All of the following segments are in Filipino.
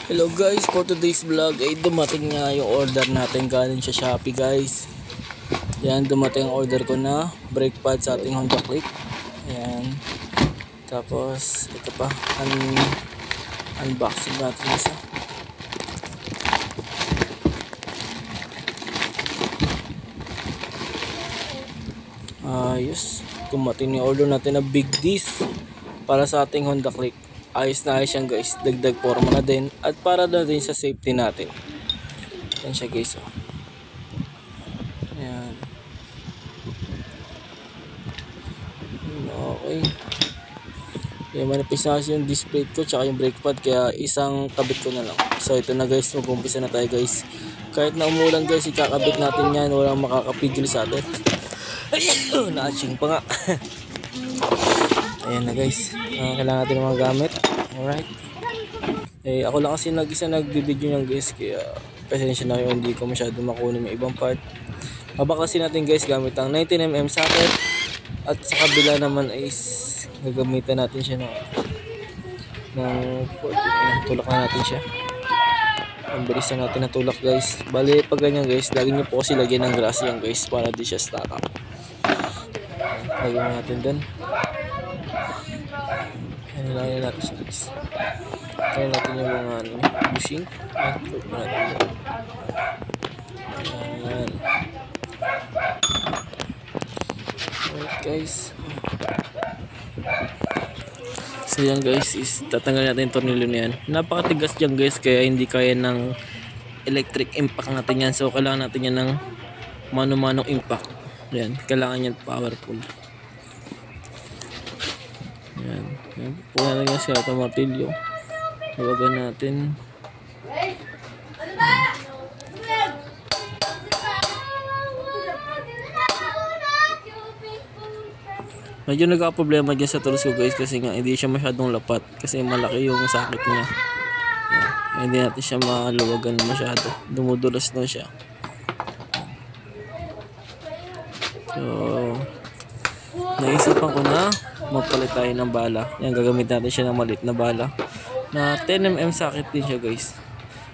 Hello guys, for today's vlog ay dumating nga yung order natin galing sa Shopee guys. Yan, dumating ang order ko na brake pad sa ating Honda Click. Ayan. Tapos ito pa, unboxing natin isa. Ayos, dumating yung order natin na big disc para sa ating Honda Click. Ayos na ayos yan guys, dagdag forma na din at para na din sa safety natin. Yan siya guys, oh. Ayan. Okay. Yung manipis na kasi yung display ko tsaka yung brake pad, kaya isang kabit ko na lang. So ito na guys, mag-umpisa na tayo guys. Kahit na umulan guys, ikakabit natin yan, walang makakapigil sa atin. Na-aching pa nga. Ayan na guys, kailangan natin ng mga gamit. Alright. Ako lang kasi nag-isa nagbibideo nyan guys, kaya pasensya na kayo, hindi ko masyado makunin yung ibang part. Kasi natin guys gamit ang 19mm socket, at sa kabila naman is gagamitan natin siya ng tulak na natin siya. Ang bilis na natin natulak guys. Bali pag ganyan guys, lagi nyo po kasi lagyan ng grass yan guys para di siya stack up. Lagyan natin dun. Lagyan natin siya guys. Lagyan natin yung mga bushing. Ayan. Alright guys. So yan guys, is tatanggal natin yung tornilyo na yan. Napakatigas dyan guys, kaya hindi kaya ng electric impact natin yan. So kailangan natin yan ng mano-manong impact. Yan, kailangan yan powerful. Yan, punan natin siya ito martilyo. Huwagan natin. Medyo nagka-problema dyan sa tools ko guys, kasi nga hindi siya masyadong lapat kasi malaki yung sakit niya. Yan. Hindi natin siya maluwagan masyado, dumudulas na siya. So naisipan ko na magpalit tayo ng bala. Yan, gagamit natin siya ng maliit na bala na 10mm socket din siya guys.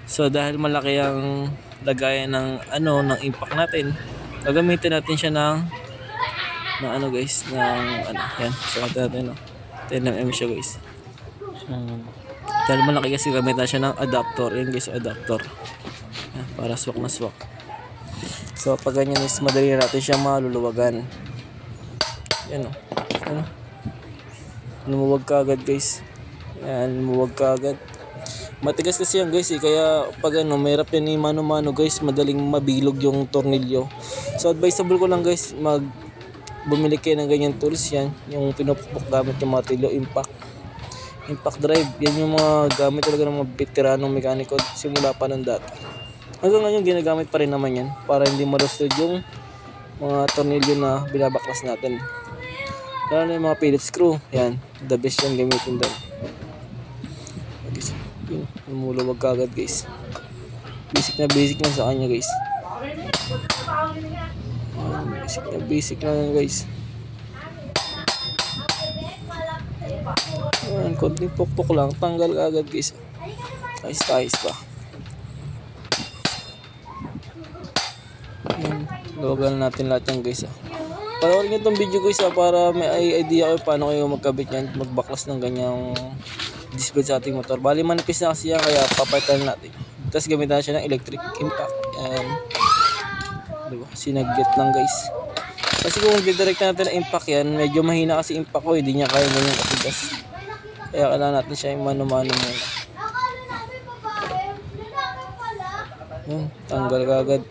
So dahil malaki ang lagayan ng ng impact natin, gagamitin natin siya ng guys, yan, sukat natin 10mm siya guys. Dahil malaki kasi gamit na siya ng adapter. Yan guys, adapter yan, para swak na swak. So pag ganyan is madali natin siya maluluwagan. Yan lumuwag ka agad guys. Yan, lumuwag ka agad. Matigas kasi yan guys kaya pag mahirap yan mano-mano guys, madaling mabilog yung tornilyo. So advisable ko lang guys, bumili kayo ng ganyan tools. Yan yung pinupukpok gamit yung martilyo, impact drive. Yan yung mga gamit talaga ng mga veteranong mekaniko simula pa ng dati. Hanggang ngayon ginagamit pa rin naman yan para hindi marusted yung mga tornilyo na binabaklas natin. Lalo na yung mga pilot screw, yan, the best yan gamitin doon. Lumuluwag ka agad guys. Basic na sa kanya guys. Basic na yan guys. Ayan, konting pukpok lang, tanggal ka agad guys. Ayos pa. Ayan, luwagan natin lahat yan guys. Panoorin nyo itong video guys para may idea kayo paano kayo magkabit yan, magbaklas ng ganyang display sa ating motor. Bali manipis na kasi yan, kaya papalitan natin. Tapos gamitan siya ng electric impact. Ayan, diba? Sinagget lang guys. Kasi kung didirect natin ng impact yan, medyo mahina kasi impact ko, hindi niya kaya ganyang katigas. Kaya kailangan natin siya yung mano-mano muna. Yan, tanggal ka agad.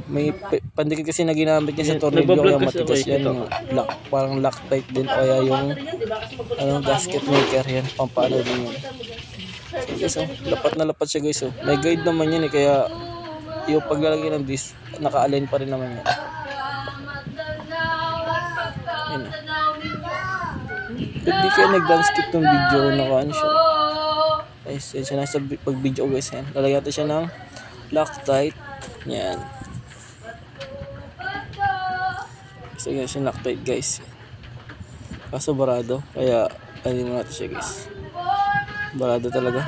May pandikit kasi na ginamit niya sa tornilyo, kaya matigas yan. Yung lock, parang Loctite din, o kaya yung gasket maker yan, pampalo din yun. So guys, lapat na lapat siya guys. May guide naman yan kaya yung paglalagay ng disc, naka-align pa rin naman yan. Yan. Hindi kayo nag-skip ng video, naka siya. Guys, yan siya na sa pag-video guys. Yan, lalagyan natin siya ng Loctite. Yan. So yan siya Loctite guys. Kaso barado, kaya alin mo natin siya guys. Barado talaga.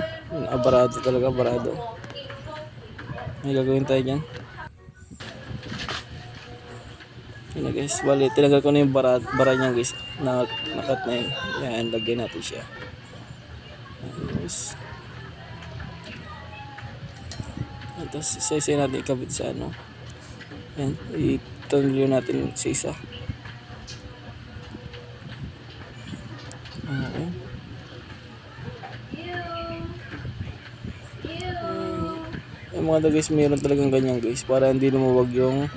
Barado talaga, barado. May gagawin tayo dyan. Yun na guys, bali tinagal ko na yung bara niya guys. Nakat na yun. Yan, lagyan natin siya. Yan guys. Tapos isa-isa natin ikabit sa ano. Yan, i-tornilyo natin sa isa. Okay. Yung mga guys, mayroon talagang ganyan guys, para hindi lumuwag yung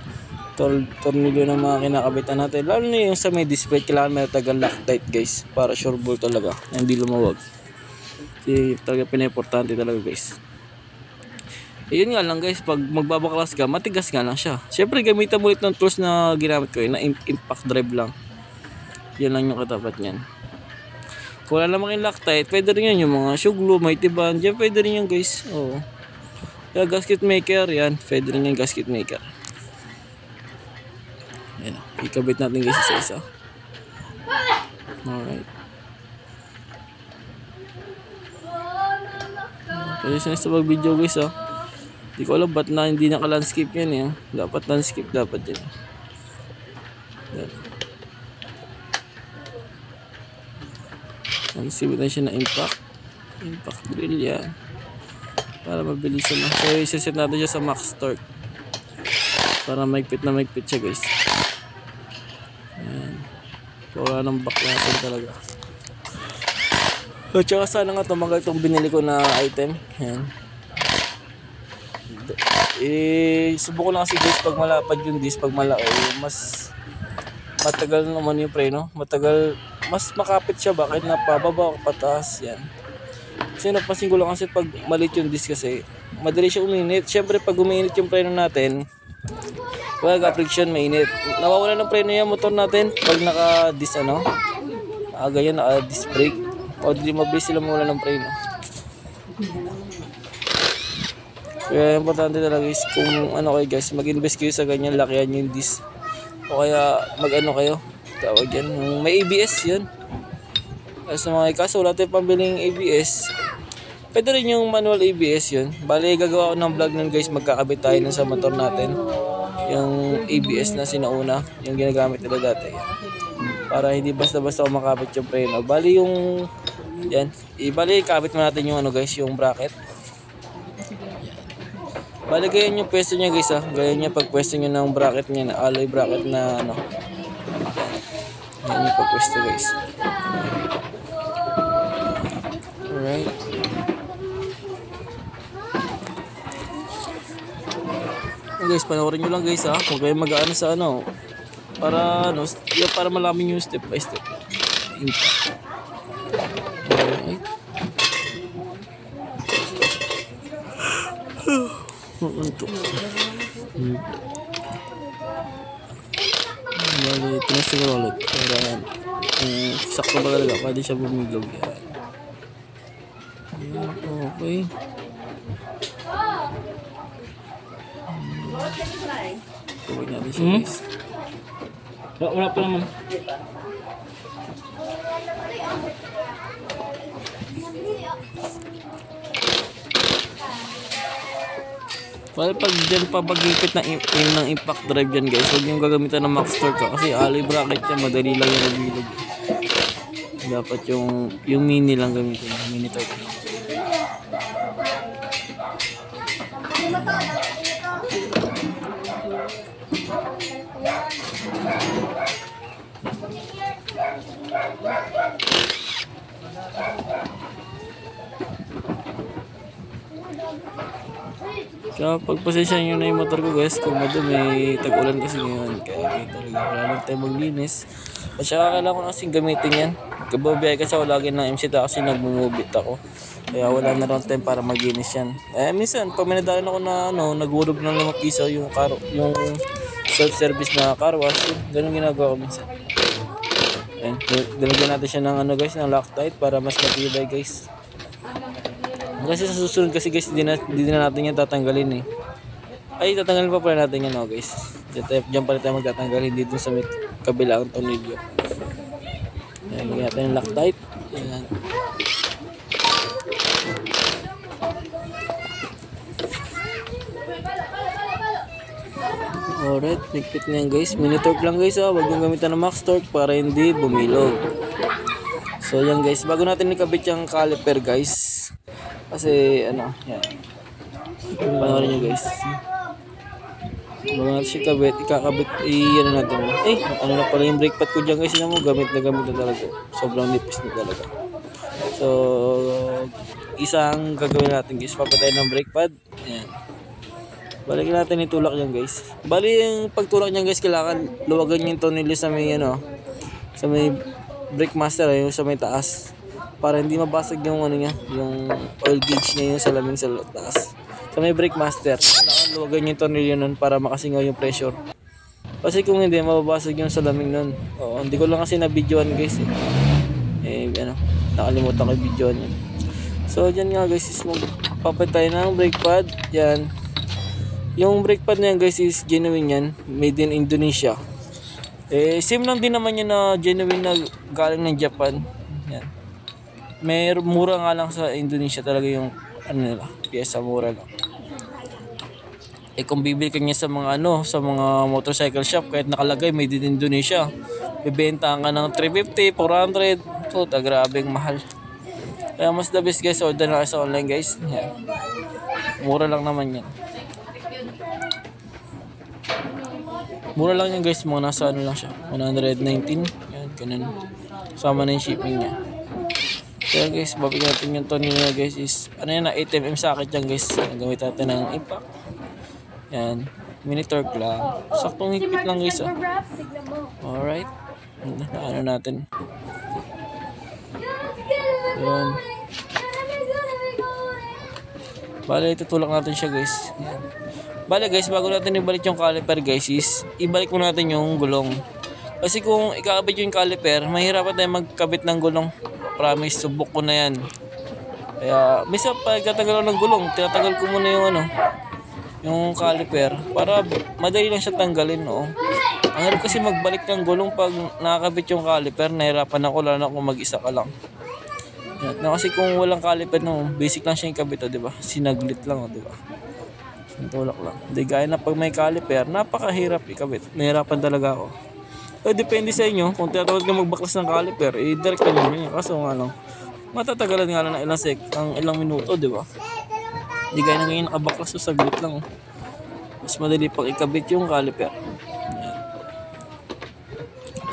tornilyo ng mga kinakabitan natin. Lalo na yung sa may display, kailangan may tagang Loctite guys, para sure ball talaga, hindi lumuwag. Kasi talaga pinimportante talaga guys. Yun nga lang guys, pag magbabaklas ka, matigas nga lang siya. Siyempre gamitan mo ulit ng tools na ginamit ko, na impact drive lang. Yan lang yung katapat niyan. Kung wala naman yung Loctite, pwede rin yan yung mga shoe glue, may tiban, dyan pwede rin yan guys. Oo. Kaya gasket maker, yan, pwede rin yung gasket maker. Yan, ikabit natin guys isa-isa. Alright. Pwede siya sa pag-video guys oh. Hindi ko alam ba't na hindi naka-landscape yan eh. Dapat landscape dapat yan. Yan. Landscape na siya na impact. Impact drill yan. Para mabilisan na. So isa-set natin siya sa max torque. Para maigpit na maigpit siya guys. Yan. Wala nang back natin talaga. So tsaka sana nga tumagal itong binili ko na item. Yan. Subuko lang kasi guys pag malapad yung disc, pag malaki mas matagal naman yung preno, matagal, mas makapit siya bakit na pababa o pataas. Yan kasi napansin ko lang kasi pag malit yung disc kasi madali siya uminit. Syempre pag uminit yung preno natin, pag friction mainit, nawawala ng preno yung motor natin pag naka disc ano, ganyan naka disc brake o di mabilis sila mawala ng preno. Kaya importante talaga is kung ano kayo guys, mag-invest kayo sa ganyan, lakihan yung disc. O kaya mag-ano kayo, tawag yan, may ABS yun. Sa mga kaso wala tayong pambiling ABS, pwede rin yung manual ABS yun. Bali gagawa ko ng vlog nun guys, magkakabit tayo nun sa motor natin. Yung ABS na sinauna, yung ginagamit nila dati. Para hindi basta-basta makabit yung preno. Bali yung, yan, bali ikabit mo natin yung ano guys, yung bracket. Bali ganyan yung pwesto niya guys ganyan yung pagpwesto niya ng bracket niya na alloy bracket na ano. Ganyan yung pagpwesto guys. Alright. Guys, panoorin nyo lang guys huwag kayo mag-ano sa ano. Para ano, para malaman yung step by step. Alright. Untuk bali tinas ko ulit para sakto ba talaga pwede siya bumilog yan. Okay gawin natin siya guys. Wala pa naman. Well, pag dyan pa pag-ipit ng impact drive dyan guys, huwag nyo gagamitan ng max torque kasi alloy bracket yan, madali lang yung nagbilog. Dapat yung mini lang gamitin, mini torque. Kaya pagpasensya nyo na yung motor ko guys, kung madumi, tag-ulan kasi ngayon, kaya talaga wala lang tayo maglinis. At saka kailangan ko na kasing gamitin yan. Kababiyay kasi ako lagi ng MCT kasi nagmumubit ako, kaya wala na lang time para maglinis yan. Minsan pag may nadalan ako na ano, nagurog ng 5 piso yung self-service na car wash, ganun ginagawa ko minsan. Dalagyan natin siya ng ano guys, ng Loctite para mas matibay guys. Kasi sa susunod kasi guys, hindi na natin yan tatanggalin eh. Ay, tatanggalin pa pala natin yan guys. Diyan pala tayo magtatanggalin dito sa kabilang tornilyo. Ayan, lagyan natin yung Loctite. Ayan. Alright, nigpit na yan guys. Mini torque lang guys ha. Huwag yung gamitan ng max torque para hindi bumilog. So yan guys, bago natin ikabit yung caliper guys. Kasi ano, yan. Panoorin nyo guys. Bago natin siya ikakabit, ano natin. Ano na pala yung brake pad ko dyan guys. Yan mo, gamit na talaga. Sobrang nipis na talaga. So, isang gagawin natin guys. Papatay ng brake pad. Yan. Balikin natin itulak yan guys. Bali yung pagtulak niyan guys, kailangan luwagan yung tornilyo sa may ano, sa may brake master, yung sa may taas, para hindi mabasag yung ano niya, yung oil gauge niya, yung salamin sa taas. Sa may brake master, kailangan luwagan yung tornilyo nun para makasingaw yung pressure. Kasi kung hindi, mababasag yung salamin nun. Oo, hindi ko lang kasi na-videoan guys ano, nakalimutan ko yung videoan yun. So dyan nga guys, is magpapatay ng brake pad. Yan. Yung brake pad na yan guys is genuine yan, made in Indonesia. Same lang din naman yun na genuine na galing ng Japan. Yan. Mura nga lang sa Indonesia talaga yung ano nila, piyesa, mura lang. Kung bibili ka niya sa mga ano, sa mga motorcycle shop, kahit nakalagay made in Indonesia, bibenta ka ng 350, 400. So, grabeng mahal. Kaya mas the best guys, order na sa online guys. Yan. Mura lang naman yan. Mura lang yan guys, mga nasa ano lang siya, 119. Yan, ganun. Sama na yung shipping niya. Kaya guys, babigyan natin yung tornilyo niya guys is, ano yan na, 8mm socket yan guys. Gamit natin ng impact. Yan, mini torque lang. Saktong higpit lang guys ah. Alright. Ano natin. Yan. Bale, tutulak natin siya guys. Yan. Bale guys, bago natin ibalik yung caliper guys is, ibalik mo natin yung gulong. Kasi kung ikakabit yung caliper, mahirapan tayo magkabit ng gulong. Promise, subok ko na yan. Kaya, misa pa ikatagal ng gulong, tinatagal ko muna yung ano, yung caliper, para madali lang siya tanggalin, no? Ang hirap kasi magbalik ng gulong pag nakakabit yung caliper, nahirapan ako lalo na kung mag-isa ka lang. Yan. Na kasi kung walang caliper, no, basic lang siya yung kabit, diba? Sinaglit lang, diba? Tulak lang. Hindi gaya na pag may caliper, napakahirap ikabit. Nahirapan talaga ako. So, depende sa inyo. Kung tinatawag ka magbaklas ng caliper, direct ka nyo yun. Kaso nga lang, matatagalan nga lang ng ilang minuto, di ba? Hindi gaya na ngayon nakabaklas, so saglit lang. Mas madali pag ikabit yung caliper.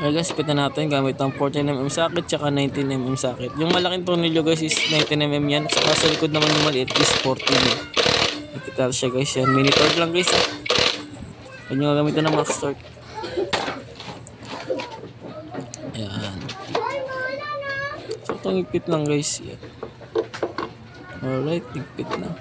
Ayan guys, pitan natin gamit ng 14mm socket tsaka 19mm socket. Yung malaking tornilyo guys is 19mm yan. Saka sa likod naman yung maliit is 14mm. Kita siya guys, yan mini torque lang guys. Huwag nyo gamitin ng max torque. Ayan. So itong higpit lang guys. Yan. Alright, higpit na.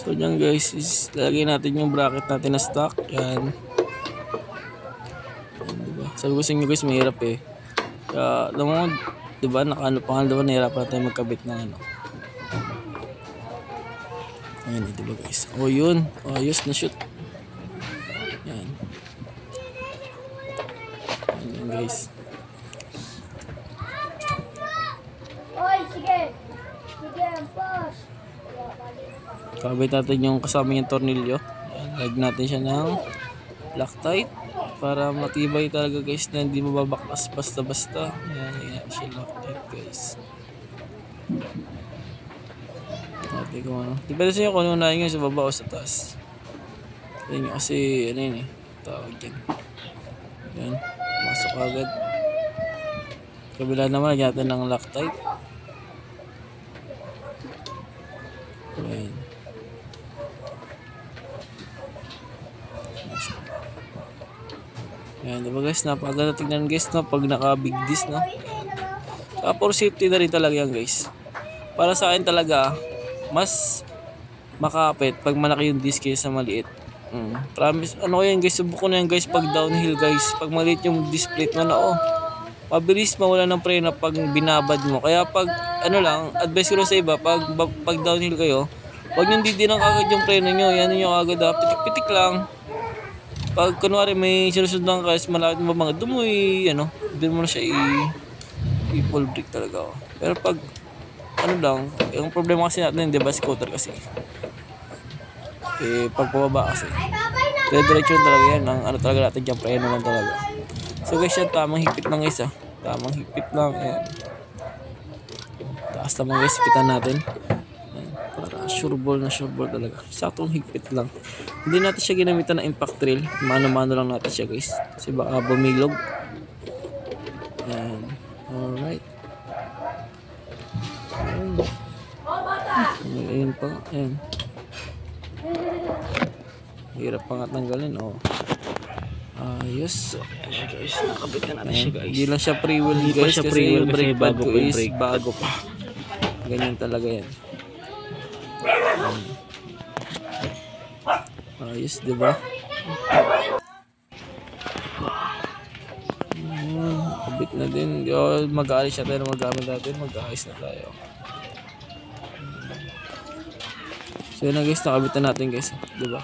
So dyan guys is lalagay natin yung bracket natin na stock. Yan. Yan, diba? Sabi ko sa inyo guys, mahirap kaya alam mo, diba, nakaano pa nga, diba, nahirapan tayo magkabit ng ano. Ayan, diba guys. O yun, ayos na shoot. Yan. Ayan guys. Oy, sige. Sige, push. Kabit natin yung kasama yung tornilyo. Ayan, lagyan natin siya ng Loctite para matibay talaga guys, na hindi mababaklas basta-basta. Ayan siya Loctite guys. Natin kung ano. Depende sa inyo kung ano unahin nyo, sa baba o sa taas. Ayan kasi ano yun tawag yan. Ayan, masok agad. Kabila naman, lagyan natin ng Loctite. Ayan. Ayan, diba guys, napakaganda tignan guys, no? Pag naka big disc, no? Saka for safety na rin talaga yan guys. Para sa akin talaga, mas makapit pag malaki yung disc kaysa maliit. Promise, ano ko yan guys, subukan na yan guys pag downhill guys. Pag maliit yung disc plate mo, mabilis mawala ng preno pag binabad mo. Kaya pag, ano lang, advice ko sa iba, pag downhill kayo, huwag nyo didinang agad yung preno nyo. Yan yung agad, pitik-pitik lang. Pag kunwari may sinusundan ka, malapit mo mga dumoy, doon mo na siya i-full brake talaga. Pero pag ano lang, yung problema kasi natin, di ba, scooter kasi. Pag pababa kasi. Diretso talaga yan. Ang ano talaga natin dyan, preno lang talaga. So guys, yan, tamang higpit lang guys ah. Tamang higpit lang. Ayan. Taas naman guys, hipitan natin. Ayan. Para sure ball talaga. Saktong higpit lang. Hindi natin siya ginamitan ng impact drill. Mano-mano lang natin siya guys. Kasi baka bumilog. Ayan. Alright. Ayan pa. Ayan. Hirap pa nga tanggalin. Oh. Ayos. Ayan guys. Nakabit na natin siya guys. Hindi lang siya pre-wheel guys. Kasi yung brake pad ko is bago pa. Ganyan talaga yan. Ayos, diba? Kabit na din. Mag-aalis siya tayo na magamit natin. Mag-aayos na tayo. So yun lang guys, nakabit na natin guys. Diba?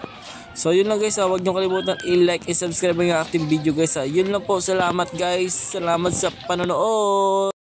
So yun lang guys, huwag nyo kalimutan i-like, i-subscribe ang ating video guys. Yun lang po, salamat guys. Salamat sa panonood.